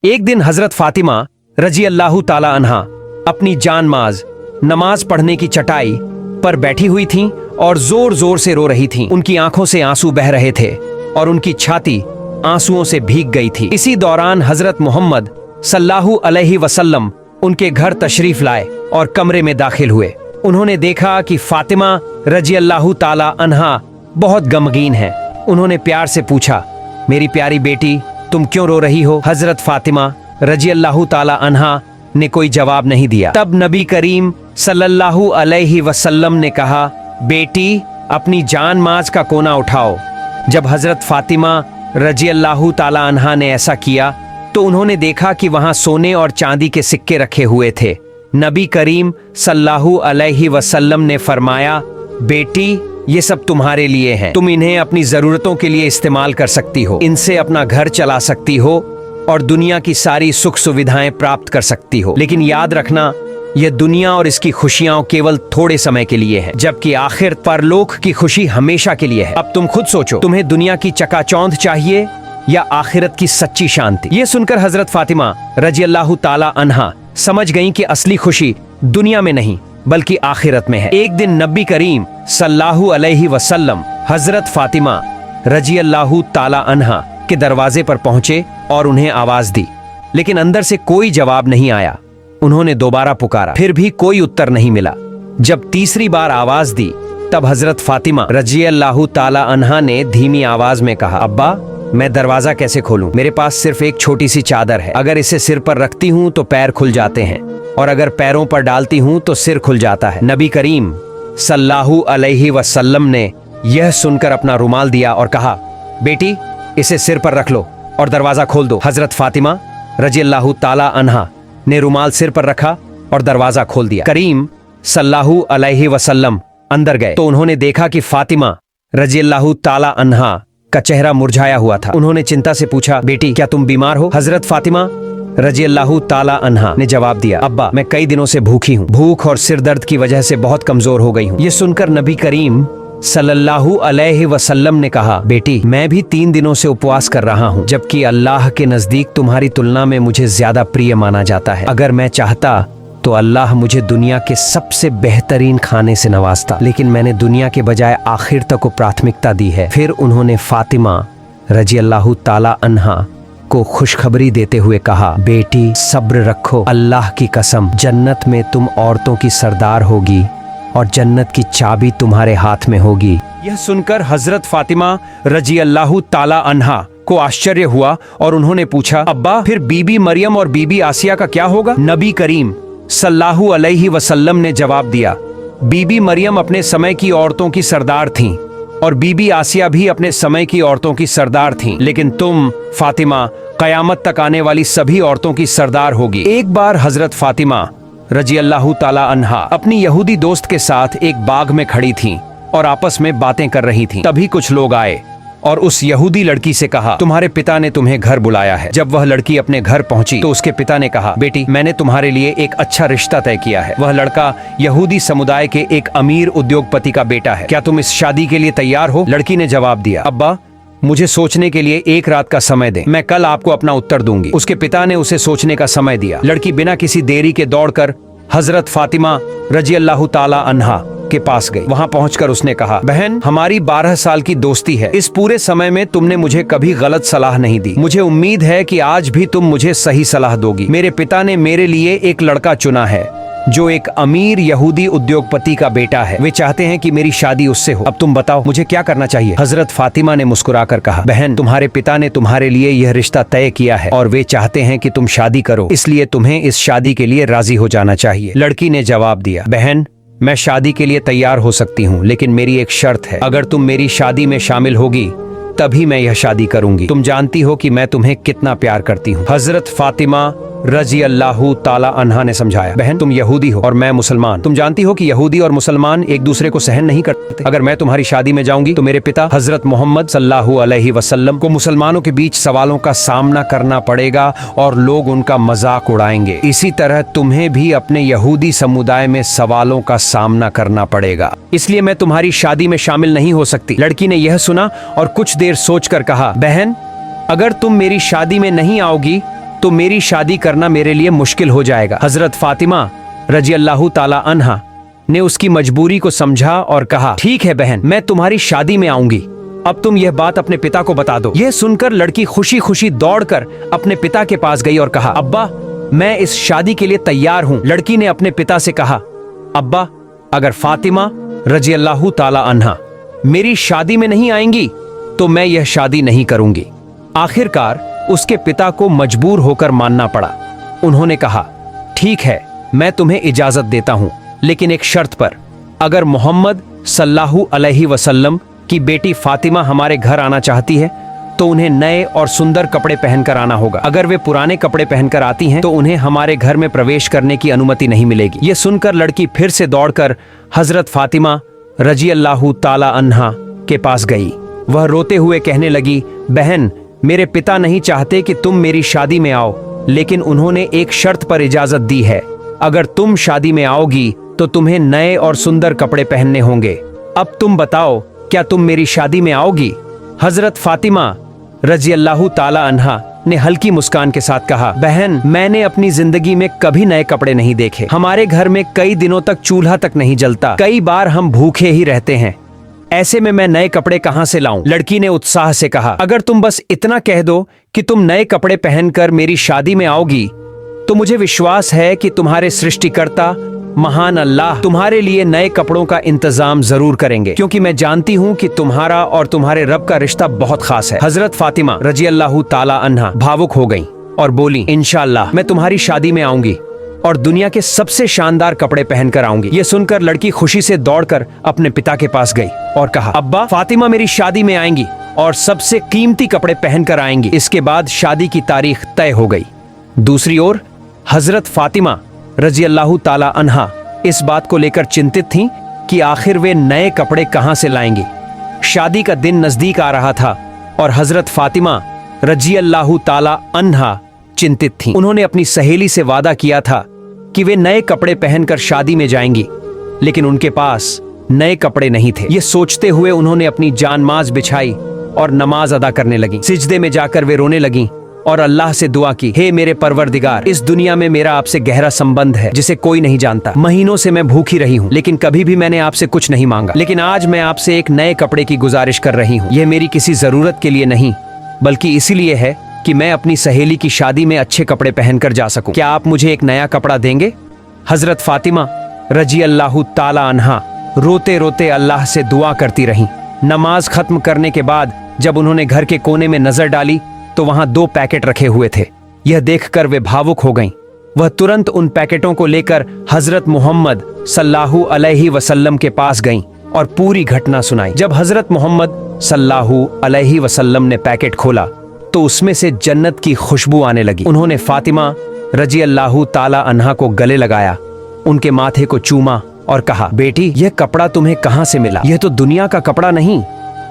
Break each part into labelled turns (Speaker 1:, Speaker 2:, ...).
Speaker 1: एक दिन हजरत फातिमा रजी अल्लाह ताला अन्हा अपनी जानमाज नमाज पढ़ने की चटाई पर बैठी हुई थीं और जोर जोर से रो रही थीं। उनकी आंखों से आंसू बह रहे थे और उनकी छाती आंसुओं से भीग गई थी। इसी दौरान हजरत मोहम्मद सल्लल्लाहु अलैहि वसल्लम उनके घर तशरीफ लाए और कमरे में दाखिल हुए। उन्होंने देखा कि फातिमा रजी अल्लाह ताला अन्हा बहुत गमगीन है। उन्होंने प्यार से पूछा, मेरी प्यारी बेटी, तुम क्यों रो रही हो? हजरत फातिमा रजी अल्लाह ताला अन्हा ने कोई जवाब नहीं दिया। तब नबी करीम सल्लल्लाहु अलैहि वसल्लम ने कहा, बेटी, अपनी जान माज का कोना उठाओ। जब हजरत फातिमा रजी अल्लाह ताला अन्हा ने ऐसा किया तो उन्होंने देखा कि वहां सोने और चांदी के सिक्के रखे हुए थे। नबी करीम सल्लल्लाहु अलैहि वसल्लम ने फरमाया, बेटी, ये सब तुम्हारे लिए हैं। तुम इन्हें अपनी जरूरतों के लिए इस्तेमाल कर सकती हो, इनसे अपना घर चला सकती हो और दुनिया की सारी सुख सुविधाएं प्राप्त कर सकती हो। लेकिन याद रखना, यह दुनिया और इसकी खुशियां केवल थोड़े समय के लिए है, जबकि आखिर परलोक की खुशी हमेशा के लिए है। अब तुम खुद सोचो, तुम्हें दुनिया की चकाचौंध चाहिए या आखिरत की सच्ची शांति? ये सुनकर हजरत फातिमा रजी अल्लाह ताला अन्हा समझ गईं कि असली खुशी दुनिया में नहीं बल्कि आखिरत में है। एक दिन नबी करीम सल्लल्लाहु अलैहि वसल्लम हजरत फातिमा रजी अल्लाह ताला अन्हा के दरवाजे पर पहुंचे और उन्हें आवाज दी, लेकिन अंदर से कोई जवाब नहीं आया। उन्होंने दोबारा पुकारा, फिर भी कोई उत्तर नहीं मिला। जब तीसरी बार आवाज दी तब हजरत फातिमा रजी अल्लाह ताला अन्हा ने धीमी आवाज में कहा, अब्बा, मैं दरवाजा कैसे खोलूं? मेरे पास सिर्फ एक छोटी सी चादर है। अगर इसे सिर पर रखती हूँ तो पैर खुल जाते हैं और अगर पैरों पर डालती हूँ तो सिर खुल जाता है। नबी करीम सल्लल्लाहु अलैहि वसल्लम ने यह सुनकर अपना रुमाल दिया और कहा, बेटी, इसे सिर पर रख लो और दरवाजा खोल दो। हजरत फातिमा रजी अल्लाह ताला अन्हा ने रुमाल सिर पर रखा और दरवाजा खोल दिया। करीम सल्लल्लाहु अलैहि वसल्लम अंदर गए तो उन्होंने देखा कि फातिमा रजी अल्लाह ताला अन्हा का चेहरा मुरझाया हुआ था। उन्होंने चिंता से पूछा, बेटी, क्या तुम बीमार हो? हजरत फातिमा रजी अल्लाह ताला अन्हा ने जवाब दिया, अब्बा, मैं कई दिनों से भूखी हूँ। भूख और सिर दर्द की वजह से बहुत कमजोर हो गई हूँ। ये सुनकर नबी करीम सल्लल्लाहु अलैहि वसल्लम ने कहा, बेटी, मैं भी 3 दिनों से उपवास कर रहा हूँ, जबकि अल्लाह के नजदीक तुम्हारी तुलना में मुझे ज्यादा प्रिय माना जाता है। अगर मैं चाहता तो अल्लाह मुझे दुनिया के सबसे बेहतरीन खाने से नवाजता, लेकिन मैंने दुनिया के बजाय आखिरत को प्राथमिकता दी है। फिर उन्होंने फातिमा रजी अल्लाह ताला अन्हा को खुशखबरी देते हुए कहा, बेटी, सब्र रखो। अल्लाह की कसम, जन्नत में तुम औरतों की सरदार होगी और जन्नत की चाबी तुम्हारे हाथ में होगी। यह सुनकर हजरत फातिमा रजी अल्लाह ताला अन्हा को आश्चर्य हुआ और उन्होंने पूछा, अब्बा, फिर बीबी मरियम और बीबी आसिया का क्या होगा? नबी करीम सल्लल्लाहु अलैहि वसल्लम ने जवाब दिया, बीबी मरियम अपने समय की औरतों की सरदार थीं और बीबी आसिया भी अपने समय की औरतों की सरदार थीं, लेकिन तुम फातिमा कयामत तक आने वाली सभी औरतों की सरदार होगी। एक बार हजरत फातिमा रजी अल्लाह ताला अन्हा अपनी यहूदी दोस्त के साथ एक बाग में खड़ी थीं और आपस में बातें कर रही थीं। तभी कुछ लोग आए और उस यहूदी लड़की से कहा, तुम्हारे पिता ने तुम्हें घर बुलाया है। जब वह लड़की अपने घर पहुंची तो उसके पिता ने कहा, बेटी, मैंने तुम्हारे लिए एक अच्छा रिश्ता तय किया है। वह लड़का यहूदी समुदाय के एक अमीर उद्योगपति का बेटा है। क्या तुम इस शादी के लिए तैयार हो? लड़की ने जवाब दिया, अब्बा, मुझे सोचने के लिए 1 रात का समय दें, मैं कल आपको अपना उत्तर दूंगी। उसके पिता ने उसे सोचने का समय दिया। लड़की बिना किसी देरी के दौड़कर हजरत फातिमा रजी अल्लाह ताला अन्हा के पास गई। वहां पहुंचकर उसने कहा, बहन, हमारी 12 साल की दोस्ती है। इस पूरे समय में तुमने मुझे कभी गलत सलाह नहीं दी। मुझे उम्मीद है कि आज भी तुम मुझे सही सलाह दोगी। मेरे पिता ने मेरे लिए एक लड़का चुना है जो एक अमीर यहूदी उद्योगपति का बेटा है। वे चाहते हैं कि मेरी शादी उससे हो। अब तुम बताओ, मुझे क्या करना चाहिए? हजरत फातिमा ने मुस्कुराकर कहा, बहन, तुम्हारे पिता ने तुम्हारे लिए यह रिश्ता तय किया है और वे चाहते हैं कि तुम शादी करो, इसलिए तुम्हें इस शादी के लिए राजी हो जाना चाहिए। लड़की ने जवाब दिया, बहन, मैं शादी के लिए तैयार हो सकती हूँ, लेकिन मेरी एक शर्त है। अगर तुम मेरी शादी में शामिल होगी तभी मैं यह शादी करूंगी। तुम जानती हो कि मैं तुम्हें कितना प्यार करती हूँ। हजरत फातिमा रजी अल्लाह ताला अन्हा ने समझाया, बहन, तुम यहूदी हो और मैं मुसलमान। तुम जानती हो कि यहूदी और मुसलमान एक दूसरे को सहन नहीं करते। अगर मैं तुम्हारी शादी में जाऊंगी तो मेरे पिता हजरत मोहम्मद सल्लल्लाहु अलैहि वसल्लम को मुसलमानों के बीच सवालों का सामना करना पड़ेगा और लोग उनका मजाक उड़ाएंगे। इसी तरह तुम्हें भी अपने यहूदी समुदाय में सवालों का सामना करना पड़ेगा, इसलिए मैं तुम्हारी शादी में शामिल नहीं हो सकती। लड़की ने यह सुना और कुछ देर सोचकर कहा, बहन, अगर तुम मेरी शादी में नहीं आओगी तो मेरी शादी करना मेरे लिए मुश्किल हो जाएगा। हजरत फातिमा रजी अल्लाह ताला अन्हा ने उसकी मजबूरी को समझा और कहा, ठीक है बहन, मैं तुम्हारी शादी में आऊंगी। अब तुम यह बात अपने पिता को बता दो। यह सुनकर लड़की खुशी खुशी दौड़कर अपने पिता के पास गई और कहा, अब्बा, मैं इस शादी के लिए तैयार हूँ। लड़की ने अपने पिता से कहा, अब्बा, अगर फातिमा रजी अल्लाह ताला अन्हा मेरी शादी में नहीं आएंगी तो मैं यह शादी नहीं करूंगी। आखिरकार उसके पिता को मजबूर होकर मानना पड़ा। उन्होंने कहा, ठीक है, मैं तुम्हें इजाजत देता हूं, लेकिन एक शर्त पर। अगर मोहम्मद सल्लल्लाहु अलैहि वसल्लम की बेटी फातिमा हमारे घर आना चाहती है तो उन्हें नए और सुंदर कपड़े पहनकर आना होगा। अगर वे पुराने कपड़े पहनकर आती हैं तो उन्हें हमारे घर में प्रवेश करने की अनुमति नहीं मिलेगी। यह सुनकर लड़की फिर से दौड़कर हजरत फातिमा रजी अल्लाह ताला अन्हा के पास गई। वह रोते हुए कहने लगी, बहन, मेरे पिता नहीं चाहते कि तुम मेरी शादी में आओ, लेकिन उन्होंने एक शर्त पर इजाजत दी है। अगर तुम शादी में आओगी तो तुम्हें नए और सुंदर कपड़े पहनने होंगे। अब तुम बताओ, क्या तुम मेरी शादी में आओगी? हजरत फातिमा रजी अल्लाह ताला अन्हा ने हल्की मुस्कान के साथ कहा, बहन, मैंने अपनी जिंदगी में कभी नए कपड़े नहीं देखे। हमारे घर में कई दिनों तक चूल्हा तक नहीं जलता। कई बार हम भूखे ही रहते हैं। ऐसे में मैं नए कपड़े कहां से लाऊं? लड़की ने उत्साह से कहा, अगर तुम बस इतना कह दो कि तुम नए कपड़े पहनकर मेरी शादी में आओगी तो मुझे विश्वास है कि तुम्हारे सृष्टिकर्ता महान अल्लाह तुम्हारे लिए नए कपड़ों का इंतजाम जरूर करेंगे, क्योंकि मैं जानती हूँ कि तुम्हारा और तुम्हारे रब का रिश्ता बहुत खास है। हजरत फातिमा रजी अल्लाह ताला अन्हा भावुक हो गईं और बोली, इंशाअल्लाह मैं तुम्हारी शादी में आऊंगी और दुनिया के सबसे शानदार कपड़े पहनकर आऊंगी। ये सुनकर लड़की खुशी से दौड़कर अपने पिता के पास गई और कहा, अब्बा, फातिमा मेरी शादी में आएंगी और सबसे कीमती कपड़े पहनकर आएंगी। इसके बाद शादी की तारीख तय हो गई। दूसरी ओर हजरत फातिमा रजी अल्लाह ताला अन्हा इस बात को लेकर चिंतित थीं कि आखिर वे नए कपड़े कहां से लाएंगी। शादी का दिन नजदीक आ रहा था और हजरत फातिमा रजी अल्लाह ताला अन्हा चिंतित थीं। उन्होंने अपनी सहेली से वादा किया था कि वे नए कपड़े पहनकर शादी में जाएंगी, लेकिन उनके पास नए कपड़े नहीं थे। ये सोचते हुए उन्होंने अपनी जानमाज बिछाई और नमाज अदा करने लगी। सिजदे में जाकर वे रोने लगी और अल्लाह से दुआ की, हे मेरे परवरदिगार, इस दुनिया में मेरा आपसे गहरा संबंध है जिसे कोई नहीं जानता। महीनों से मैं भूखी रही हूँ, लेकिन कभी भी मैंने आपसे कुछ नहीं मांगा, लेकिन आज मैं आपसे एक नए कपड़े की गुजारिश कर रही हूँ। यह मेरी किसी जरूरत के लिए नहीं, बल्कि इसीलिए है कि मैं अपनी सहेली की शादी में अच्छे कपड़े पहनकर जा सकूं। क्या आप मुझे एक नया कपड़ा देंगे? हजरत फातिमा रजी अल्लाह ताला अन्हा रोते रोते अल्लाह से दुआ करती रहीं। नमाज खत्म करने के बाद जब उन्होंने घर के कोने में नजर डाली तो वहां 2 पैकेट रखे हुए थे। यह देखकर वे भावुक हो गईं। वह तुरंत उन पैकेटों को लेकर हजरत मोहम्मद सल्लल्लाहु अलैहि वसल्लम के पास गईं और पूरी घटना सुनाई। जब हजरत मोहम्मद सल्लल्लाहु अलैहि वसल्लम ने पैकेट खोला तो उसमें से जन्नत की खुशबू आने लगी। उन्होंने फातिमा रजी अल्लाह ताला अन्हा को गले लगाया, उनके माथे को चूमा और कहा, बेटी, यह कपड़ा तुम्हें कहां से मिला? यह तो दुनिया का कपड़ा नहीं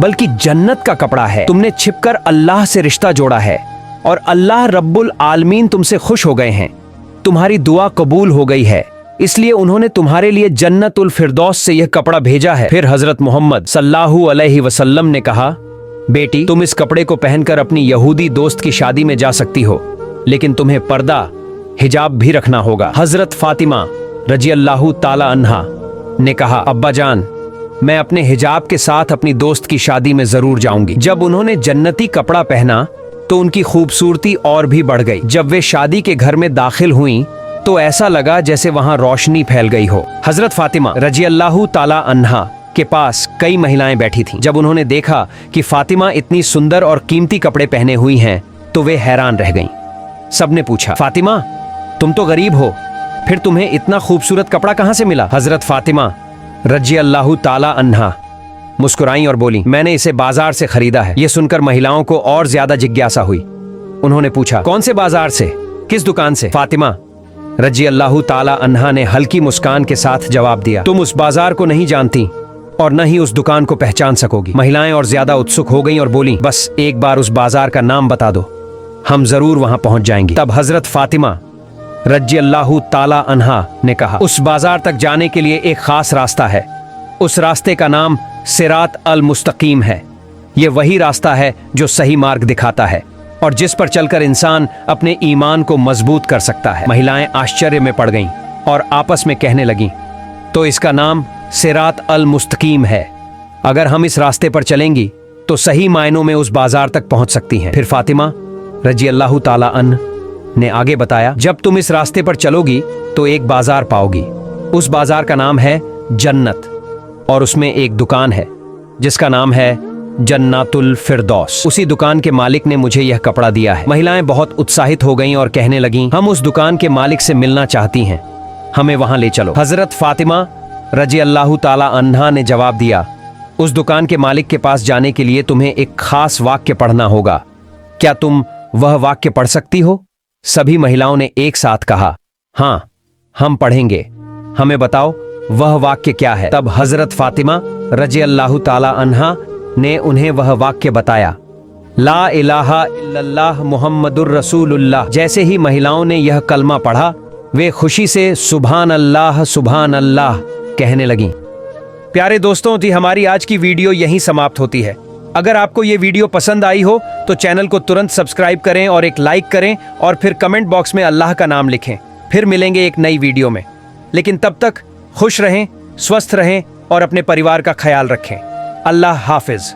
Speaker 1: बल्कि जन्नत का कपड़ा है। तुमने छिपकर अल्लाह से रिश्ता जोड़ा है और अल्लाह रब्बुल आलमीन तुमसे खुश हो गए हैं। तुम्हारी दुआ कबूल हो गई है, इसलिए उन्होंने तुम्हारे लिए जन्नतुल फिरदौस से यह कपड़ा भेजा है। फिर हजरत मोहम्मद सल्लल्लाहु अलैहि वसल्लम ने कहा, बेटी, तुम इस कपड़े को पहनकर अपनी यहूदी दोस्त की शादी में जा सकती हो, लेकिन तुम्हें पर्दा हिजाब भी रखना होगा। हजरत फातिमा रजी अल्लाह ताला अन्हा ने कहा, अब्बा जान, मैं अपने हिजाब के साथ अपनी दोस्त की शादी में जरूर जाऊंगी। जब उन्होंने जन्नती कपड़ा पहना तो उनकी खूबसूरती और भी बढ़ गई। जब वे शादी के घर में दाखिल हुईं तो ऐसा लगा जैसे वहां रोशनी फैल गई हो। हजरत फातिमा रजी अल्लाह ताला अन्हा के पास कई महिलाएं बैठी थीं। जब उन्होंने देखा कि फातिमा इतनी सुंदर और कीमती कपड़े पहने हुई हैं तो वे हैरान रह गईं। सबने पूछा, फातिमा, तुम तो गरीब हो, फिर तुम्हें इतना खूबसूरत कपड़ा कहां से मिला? हजरत फातिमा रजी अल्लाह ताला अन्हा मुस्कुराई और बोली, मैंने इसे बाजार से खरीदा है। यह सुनकर महिलाओं को और ज्यादा जिज्ञासा हुई। उन्होंने पूछा, कौन से बाजार से, किस दुकान से? फातिमा रजी अल्लाह ताला अन्हा ने हल्की मुस्कान के साथ जवाब दिया, तुम उस बाजार को नहीं जानती और न ही उस दुकान को पहचान सकोगी। महिलाएं और ज्यादा उत्सुक हो गईं और बोली, बस एक बार उस बाजार का नाम बता दो, हम जरूर वहां पहुंच जाएंगे। तब हजरत फातिमा रजी अल्लाह ताला अन्हा ने कहा, उस बाजार तक जाने के लिए एक खास रास्ता है। उस रास्ते का नाम सिरात अल मुस्तकीम है। यह वही रास्ता है जो सही मार्ग दिखाता है। और जिस पर चलकर इंसान अपने ईमान को मजबूत कर सकता है। महिलाएं आश्चर्य में पड़ गईं और आपस में कहने लगीं, तो इसका नाम सिरात अल मुस्तकीम है। अगर हम इस रास्ते पर चलेंगी तो सही मायनों में उस बाजार तक पहुंच सकती हैं। फिर फातिमा रजी अल्लाह ताला अन्हा ने आगे बताया, जब तुम इस रास्ते पर चलोगी तो एक बाजार पाओगी। उस बाजार का नाम है जन्नत और उसमें एक दुकान है जिसका नाम है जन्नातुल फिरदौस। उसी दुकान के मालिक ने मुझे यह कपड़ा दिया है। महिलाएं बहुत उत्साहित हो गईं और कहने लगीं, हम उस दुकान के मालिक से मिलना चाहती हैं, हमें वहां ले चलो। हजरत फातिमा रजी अल्लाह ताला अन्हा ने जवाब दिया, उस दुकान के मालिक के पास जाने के लिए तुम्हें एक खास वाक्य पढ़ना होगा। क्या तुम वह वाक्य पढ़ सकती हो? सभी महिलाओं ने एक साथ कहा, हाँ हम पढ़ेंगे, हमें बताओ वह वाक्य क्या है। तब हजरत फातिमा रजी अल्लाह ताला अन्हा ने उन्हें वह वाक्य बताया, ला इलाहा इल्लल्लाह मुहम्मदुर रसूलुल्लाह। जैसे ही महिलाओं ने यह कलमा पढ़ा वे खुशी से सुभान अल्लाह कहने लगीं। प्यारे दोस्तों, जी हमारी आज की वीडियो यहीं समाप्त होती है। अगर आपको ये वीडियो पसंद आई हो तो चैनल को तुरंत सब्सक्राइब करें और एक लाइक करें और फिर कमेंट बॉक्स में अल्लाह का नाम लिखें। फिर मिलेंगे एक नई वीडियो में, लेकिन तब तक खुश रहें, स्वस्थ रहें और अपने परिवार का ख्याल रखें। अल्लाह हाफिज।